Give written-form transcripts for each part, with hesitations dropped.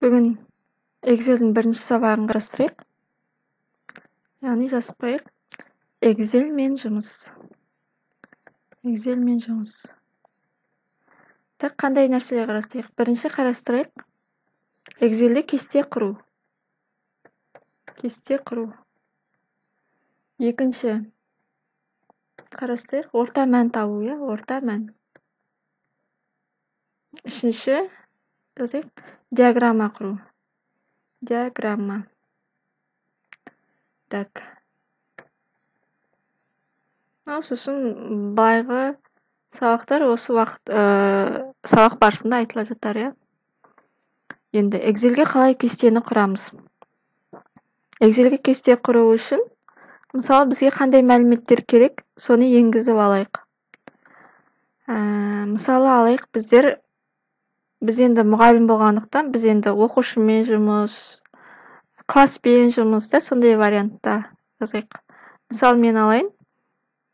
Бүгін Excel'дің бірінші сабағын қарастырайық. Яғни жазып қояйық. Excel мен жұмыс. Так, қандай нәрселер қарастырайық? Бірінші қарастырайық. Excel'де кесте құру. Екінші қарастырайық. Орта мән табу, орта мән. Үшінші жазайық. Диаграмма құру. Так. Сосын байғы сабақтар осы сабақ барысында айтыла жатар, Енді Excel'ге қалай кестені құрамыз? Excel'ге кесте құру үшін, мысалы, бізге қандай мәліметтер керек, соны енгізіп алайық. Мысалы алайық, біз енді мұғалім болғандықтан, біз енді оқушымен жұмыс, класспен жұмыс, сондай вариантта жазайық. Мысалы, мен алайын.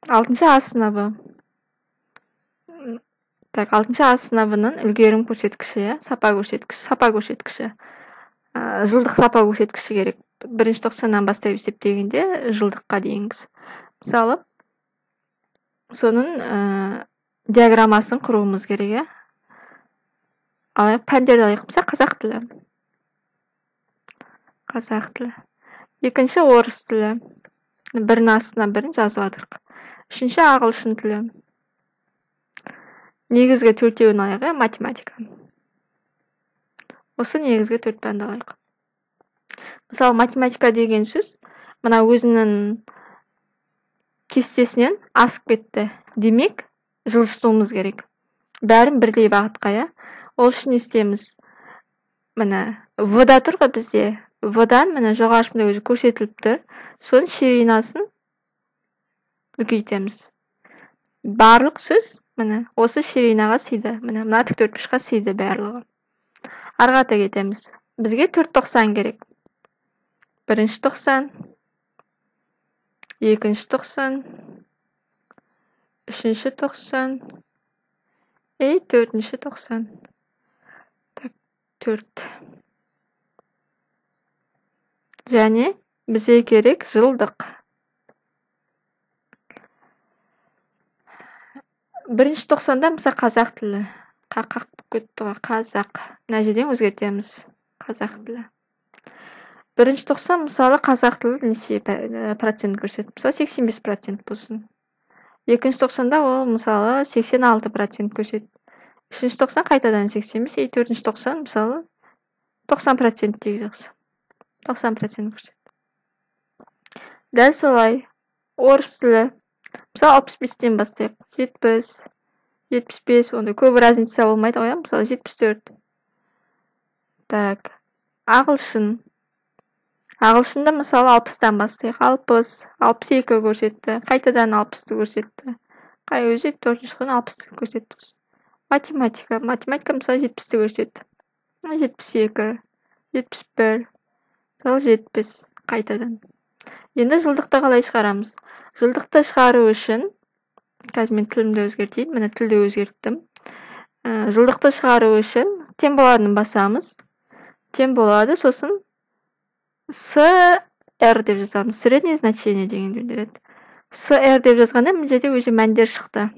6-шы А сыныбы. Так, 6-шы А сыныбының үлгерім көрсеткіші, сапа көрсеткіші. Жылдық сапа көрсеткіші керек. 1-ші тоқсаннан бастап есептегенде жылдыққа дейінгісі. Мысалы, соның диаграммасын құруымыз керек, Алайық, пәндерді алайық болса, қазақ тілі. Екінші орыс тілі. Бірінің астына бірін жазып жатырық. Үшінші ағылшын тілі. Негізгі төртеуін алайық, математика. Осы негізгі 4 пәнді алайық. Мысалы, математика деген сөз, мына өзінің кестесінен асып кетті. Демек, жылжытуымыз керек. Бәрін бірдей бағытқа, Ол үшін істейміз. Мына В-да тұр ғой бізде. В-дан мына жоғарысында өзі көрсетіліп тұр. Соның ширинасын үлкейтеміз. Барлық сөз мына осы ширинаға сиді. Мына тіктөртбұрышқа сиді барлығы. Арғата кетеміз. Бізге 4 тоқсан керек. 1-ші тоқсан, 2-ші тоқсан, 3-ші тоқсан, 4-ші тоқсан. 4. Және бізге керек жылдық. 1-ші тоқсанда мысалы қазақ тілі. Қақақ кетті ғой, қазақ. Мына жерден өзгертеміз. Қазақ тілі. 1-ші тоқсан мысалы қазақ тілі неше процент көрсетіп. Мысалы 85% болсын. 2-ші тоқсанда ол мысалы 86% көрсетіп. 3-ші тоқсан қайтадан 85, 4-ші тоқсан мысалы 90% дегізіңіз. 90% көрсетіп. Дәл солай. Орыс тілі. Мысалы 65-тен бастайық. 70, 75, онда көп разница болмайды ғой, мысалы 74. Так. Ағылшын. Ағылшында мысалы 60-тан бастайық. 60, 62 көрсетті. Қайтадан 60-ты көрсетті. Қай өзі 4-ші күні 60-ты көрсетті. Математика мысалы 70-ті көрсетті. 72, 71, мысалы 70 қайтадан. Енді жылдықты қалай шығарамыз? Жылдықты шығару үшін, қазір мен тілімді өзгертейін, міне тілді өзгерттім. Жылдықты шығару үшін тең боладын басамыз. Тең болады, сосын СР деп жазамыз. Среднее значение деген береді. СР деп жазғанда мына жерде өзі мәндер шықты.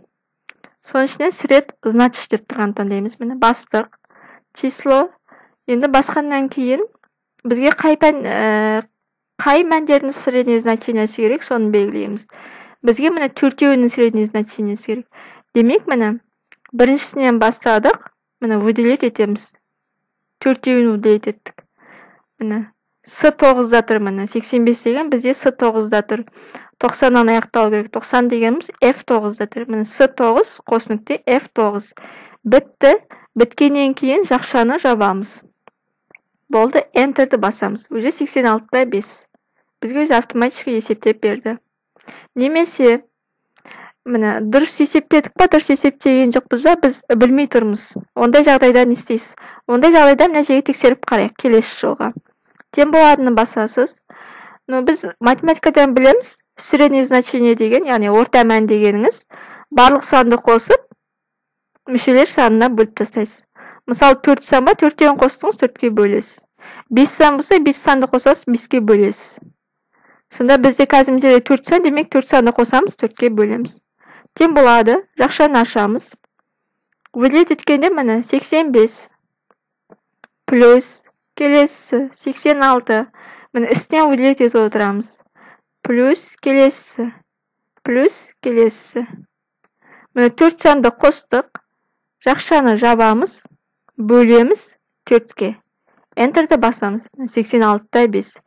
Соның ішінен сред значиш деп тұрған таңдаймыз. Міне бастық, число. Енді басқаннан кейін бізге қай мәндердің среднее значениесі керек, соны белгілейміз. Бізге міне 4-еуінің среднее значениесі керек. Демек, міне біріншісінен бастадық, міне выделить етеміз. 4-еуін выделить еттік. Міне С9-да тұр, міне 85 деген бізде С9-да тұр. 90-нан аяқтау керек. 90 дегеніміз F9-да тұр. Міне С9 қосыныкте F9. Бітті. Біткеннен кейін жақшаны жабамыз. Болды, Enter'ді басамыз. Уже 86-да 5. Бізге өзі автоматически есептеп берді. Немесе, міне дұрыс есептедік па, дұрыс есептеген жоқпыз ба, біз білмей тұрмыз. Ондай жағдайда не істейсіз? Ондай жағдайда мына жерге тексеріп қарайық келесі жолға. Тең боладыны басасыз. Біз математикадан білеміз, среднее значение деген, яғни орта мән дегеніңіз, барлық санды қосып, мүшелер санына бөліп тастайсыз. Мысалы 4 сан ба, 4-тен қостыңыз, 4-ке бөлесіз. 5 сан болса, 5 санды қосасыз, 5-ке бөлесіз. Сонда бізде қазір мына жерде 4 сан, демек 4 санды қосамыз, 4-ке бөлеміз. Тең болады, жақшаны ашамыз. Вылет еткенде міне 85 плюс келесі 86. Міне үстінен вылет етіп отырамыз. Плюс келесі. Плюс келесі. Міне 4 санды қостық. Жақшаны жабамыз. Бөлеміз 4-ке. Enter'ді басамыз. 86/5.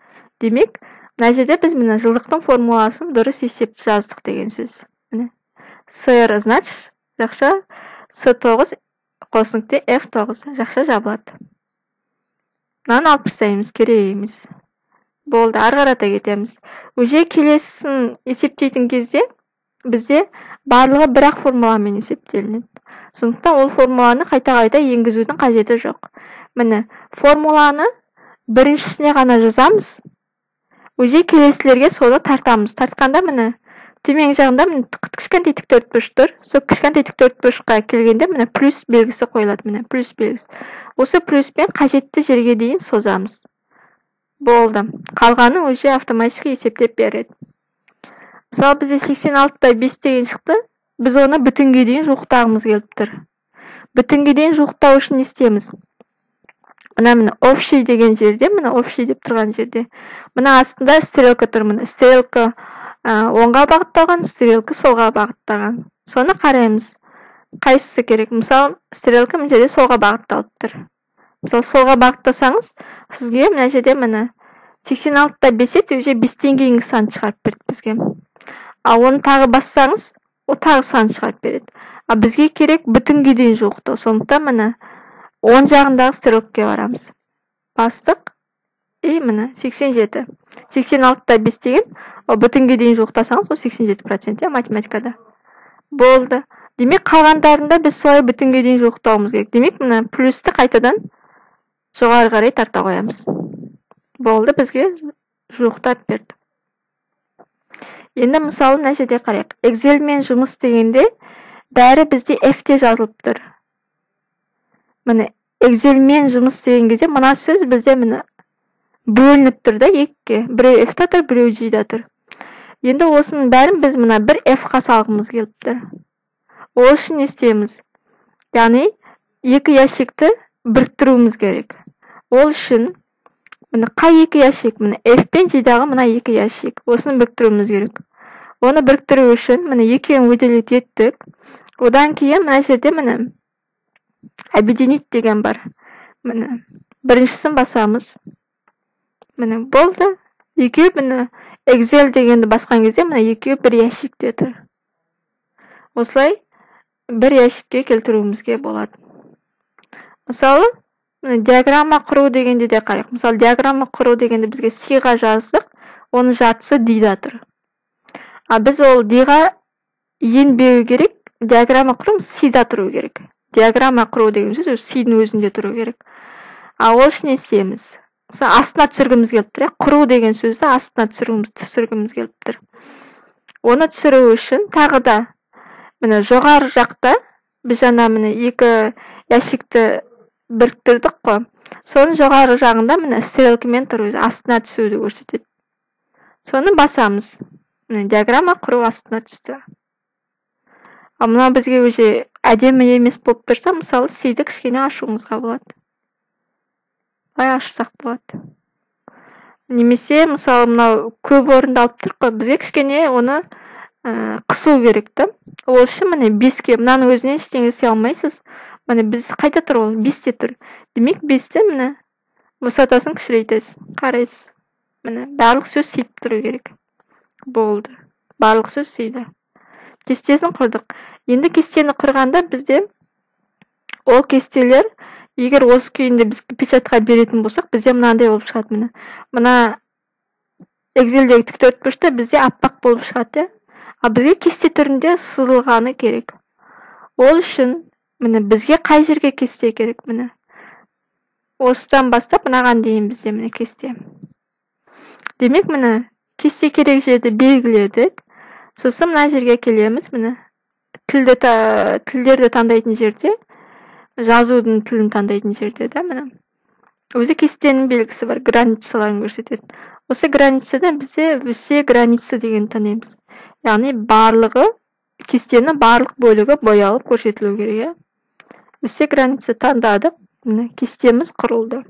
Демек, мына жерде біз міне жылдықтың формуласын дұрыс есеп жаздық деген сөз. Міне. СР значит жақша С9 қосыныкте F9 жақша жабылады. Мынаны алып тастаймыз, керек емес. Болды, ары қарата кетеміз. Уже келесін есептейтін кезде бізде барлығы бір-ақ формуламен есептелінеді. Сондықтан ол формуланы қайта-қайта енгізудің қажеті жоқ. Міне, формуланы біріншісіне ғана жазамыз. Уже келесілерге соны тартамыз. Тартқанда міне төмен жағында міне кішкентай тіктөртбұрыш тұр. Сол кішкентай тіктөртбұрышқа келгенде міне плюс белгісі қойылады, міне плюс белгісі. Осы плюспен қажетті жерге дейін созамыз. Болды. Қалғаны уже автоматически есептеп береді. Мысалы бізде 86/5 деген шықты. Біз оны бүтінге дейін жуықтағымыз келіп тұр. Бүтінге дейін жуықтау үшін не істейміз? Міне общий деген жерде, міне общий деп тұрған жерде. Мына астында стрелка тұр, міне стрелка оңға бағытталған, стрелка солға бағытталған. Соны қараймыз. Қайсысы керек? Мысалы, стрелка мына жерде солға бағытталып тұр. Мысалы, солға бағыттасаңыз, сізге мына жерде міне 86/5 уже 5-тен кейінгі сан шығарып берді бізге. Ал оны тағы бассаңыз, о тағы сан шығарып береді. А бізге керек бүтінге дейін жуықтау. Сондықтан міне 10 жағындағы стрелкаға барамыз. Бастық. Міне 87. 86/5 деген, о бүтінге дейін жуықтасаңыз, о 87% математикада. Болды. Демек, қалғандарында біз солай бүтінге дейін жуықтауымыз керек. Демек, міне плюсті қайтадан жоғары қарай тарта қоямыз. Болды, бізге жуықтап берді. Енді мысалы мына жерде қарайық. Excel мен жұмыс дегенде бәрі бізде F-те жазылып тұр. Міне Excel мен жұмыс деген кезде мына сөз бізде міне бөлініп тұр да екіге. Біреу F-та тұр, біреу G-да тұр. Енді осының бәрін біз мына бір F-қа салғымыз келіп тұр. Ол үшін не істейміз? Яғни екі ящикті біріктіруіміз керек. Ол үшін міне қай екі ящик? Міне F пен G-дағы мына екі ящик. Осыны біріктіруіміз керек. Оны біріктіру үшін міне екеуін выделить еттік. Одан кейін мына жерде міне объединить деген бар. Міне біріншісін басамыз. Міне болды. Екеуі міне Excel дегенді басқан кезде міне екеуі бір ящикте тұр. Осылай бір ящикке келтіруімізге болады. Мысалы, диаграмма құру дегенде де қарайық. Мысалы, диаграмма құру дегенде бізге C-ға жаздық, оның жартысы D-да тұр. А біз ол D-ға енбеу керек, диаграмма құру C-да тұру керек. Диаграмма құру деген сөз C-дің өзінде тұру керек. А ол үшін не істейміз? Мысалы, астына түсіргіміз келіп тұр. Құру деген сөзді астына түсіргіміз келіп тұр. Оны түсіру үшін тағы да міне жоғары жақта біз жаңа міне екі ящикті біріктірдік қой. Соның жоғары жағында міне стрелкамен тұр, астына түсуді көрсетеді. Соны басамыз. Міне диаграмма құру астына түсті. Ал мына бізге уже әдемі емес болып тұрса, мысалы C-ді кішкене ашуымызға болады. Былай ашсақ болады. Немесе мысалы мынау көп орынды алып тұр қой, бізге кішкене оны қысу керек та. Ол үшін міне 5-ке, мынаның өзіне ештеңе істей алмайсыз. Міне біз қайда тұр ол? 5-те тұр. Демек 5-те міне высотасын кішірейтесіз, қарайсыз. Міне барлық сөз C-іп тұру керек. Болды. Барлық сөз C-да. Кестесін құрдық. Енді кестені құрғанда бізде ол кестелер, егер осы күйінде біз печатқа беретін болсақ, бізде мынандай болып шығады міне. Мына Excel-дегі тіктөртбұрышта бізде аппақ болып шығады. А бізге кесте түрінде сызылғаны керек. Ол үшін міне бізге қай жерге кесте керек міне. Осыдан бастап мынаған дейін бізде міне кесте. Демек міне кесте керек жерді белгіледік. Сосын мына жерге келеміз міне. Тілдерді таңдайтын жерде жазуудун тилин тандайтын жерде да мына. Өзү кестенин белгиси бар, границаларын көрсөтөт. Осы границада бизде все границы дегенди тандайбыз. Яғни барлығы кестенин барлық бөлігі боялып көрсөтүлүү керек, Все границы тандадык. Мына кестемиз курулду.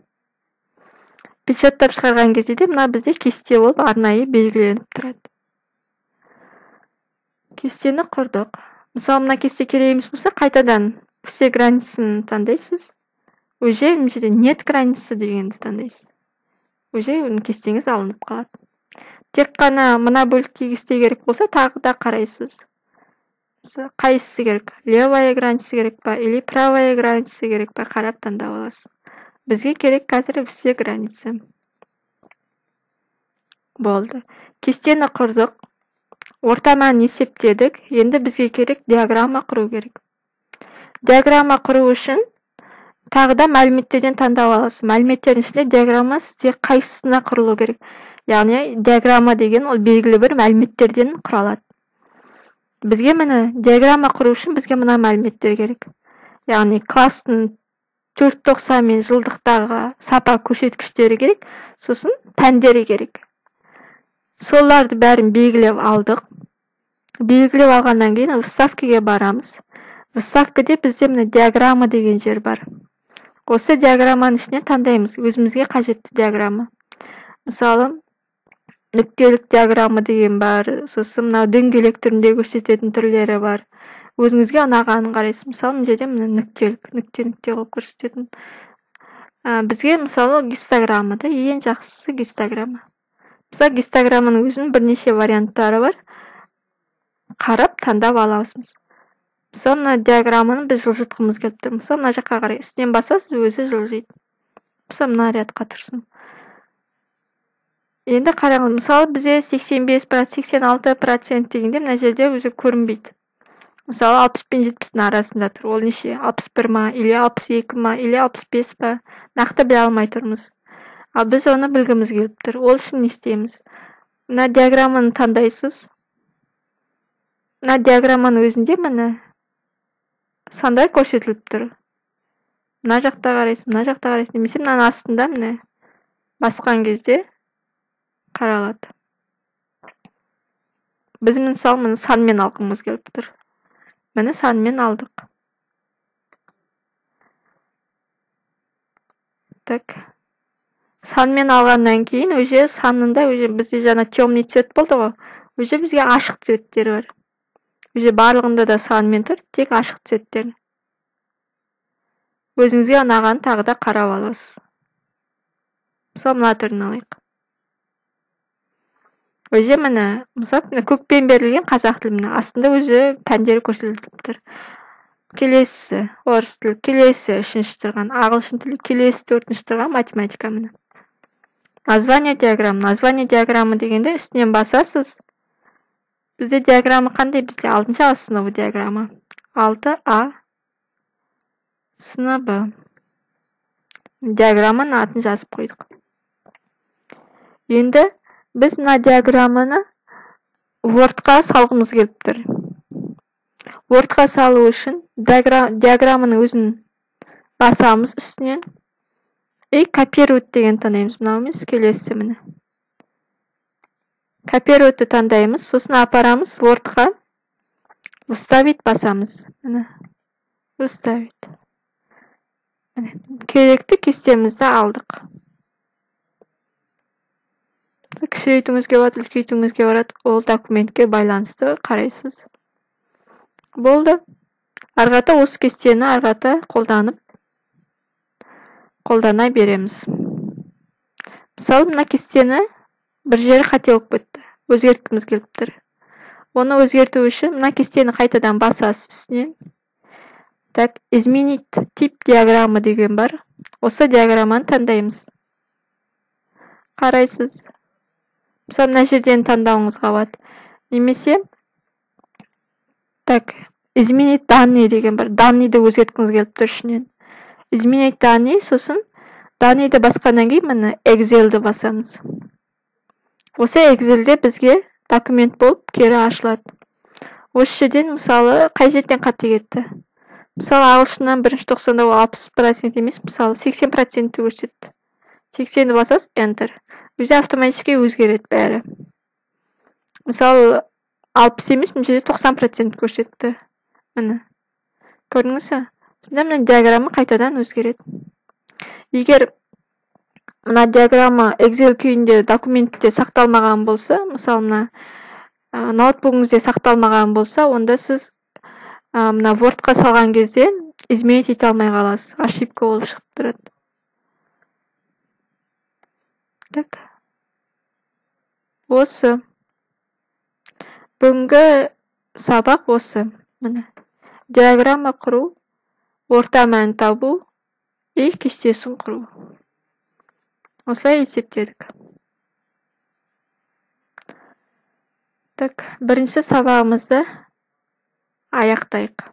Печаттап чыгарган кезде мына бизде кесте болуп арнайы белгиленип турат. Кестени курдук. Мисалы мына кесте керек эмес болсо кайтадан все границаны тандайсыз. Уже мына нет границы дегенди тандайсыз. Уже кестеңиз алынып калат. Тек кана мына бөлүккө кесте керек болсо тагы да карайсыз. Кайсысы керек? Левая граница керек па или правая граница керек па карап тандап аласыз. Бизге керек азыр все границы. Болду. Кестени курдук. Ортаманы эсептедик. Энди бизге керек диаграмма куруу керек. Диаграмма куруу үчүн тагы да маалиметтерден тандап аласыз. Маалиметтердин ичинде диаграмма сизге кайсысына курулуу керек. Яғни диаграмма деген ол белгилүү бир маалиметтерден куралат. Бизге мына диаграмма куруу үчүн бизге мына маалиметтер керек. Яғни класстын 490 мен жылдыктагы сапа көрсөткүчтөрү керек, сосын пәндери керек. Соларды бәрін белгилеп алдык. Белгилеп алгандан кийин выставкага барамыз. Выставкада бизде мына диаграмма деген жер бар. Осы диаграмманын ичинен тандайбыз өзүбүзгө кажеттүү диаграмма. Мисалы, нүктөлүк диаграмма деген бар, сосын мына дөңгөлөк түрүндө көрсөтөтүн түрлөрү бар. Өзүңүзгө унаганын карайсыз. Мисалы, мына жерде мына нүктө кылып көрсөтөтүн. Бизге мисалы гистограммада эң жакшысы гистограмма. Мисалы, гистограмманын өзүнүн бир нече варианттары бар. Карап тандап алабыз. Мисалы, мына диаграмманы биз жылжыткымыз келип тур. Мисалы, мына жакка карай үстүнөн басасыз, өзү жылжыйт. Мисалы, мына рядка турсун. Енді қараңыз, мысалы бізде 85%, 86% дегенде мына жерде өзі көрінбейді. Мысалы 60 пен 70-дің арасында тұр. Ол неше? 61 ма, или 62 ма, или 65 па? Нақты біле алмай тұрмыз. Ал біз оны білгіміз келіп тұр. Ол үшін не істейміз? Мына диаграмманы таңдайсыз. Мына диаграмманың өзінде міне сандар көрсетіліп тұр. Мына жақта қарайсыз, мына жақта қарайсыз. Немесе мынаның астында міне басқан кезде қаралады. Біз мысалы санмен алғымыз келіп тұр. Міне санмен алдық. Так. Санмен алғаннан кейін уже санында бізде жаңа темный цвет болды ғой. Уже бізге ашық цветтер бар. Уже барлығында да санмен тұр, тек ашық цветтер. Өзіңізге ұнаған тағы да қарап аласыз. Мысалы мына түрін алайық. Өзі міне, мысалы, көкпен берілген қазақ тілі астында өзі пәндері көрсетіліп тұр. Келесі орыс тілі, келесі үшінші тұрған ағылшын тілі, келесі төртінші тұрған математика міне. Название диаграммы дегенде үстінен басасыз. Бізде диаграммы қандай? Бізде 6-шы сыныбы диаграммы. 6А сыныбы. Диаграмманың атын жазып қойдық. Енді біз мына диаграмманы Wordқа салғымыз келіп тұр. Wordқа салу үшін диаграмманың өзін басамыз үстінен. Копировать деген таңдаймыз. Мынауымыз келесі міне. Копировать таңдаймыз, сосын апарамыз Wordқа. Выставить басамыз. Міне. Выставить. Керекті кестемізді алдық. Кішірейтуіңізге барады, үлкейтуіңізге барады, ол документке байланысты қарайсыз. Болды. Арғата осы кестені арғата қолдана береміз. Мысалы, мына кестені бір жері қате болып кетті. Өзгерткіміз келіп тұр. Оны өзгерту үшін мына кестені қайтадан басасыз үстінен. Так, изменить тип диаграммы деген бар. Осы диаграмманы таңдаймыз. Қарайсыз. Мысалы, мына жерден таңдауыңызға болады. Немесе, так, изменить данные деген бар. Данныйды өзгерткіңіз келіп тұр ішінен. Изменить данные, сосын данныйды басқаннан кейін міне Excel'ді басамыз. Осы Excel'де бізге документ болып кері ашылады. Осы жерден мысалы қай жерден қате кетті? Мысалы, ағылшыннан бірінші тоқсанда ол 60% емес, мысалы 80% көрсетті. 80-ді басасыз, Enter. Өзі автоматически өзгереді бәрі. Мысалы, 60 емес, мына жерде 90% көрсетті. Міне. Көрдіңіз бе? Сонда мына диаграмма қайтадан өзгереді. Егер мына диаграмма Excel күйінде документте сақталмаған болса, мысалы мына ноутбугыңызде сақталмаған болса, онда сіз мына Word-қа салған кезде изменить ете алмай қаласыз. Ошибка болып шығып тұрады. Так. Осы. Бүгінгі сабақ осы. Міне. Диаграмма құру, орта мән табу и кестесін құру. Осылай есептедік. Так, бірінші сабағымызды аяқтайық.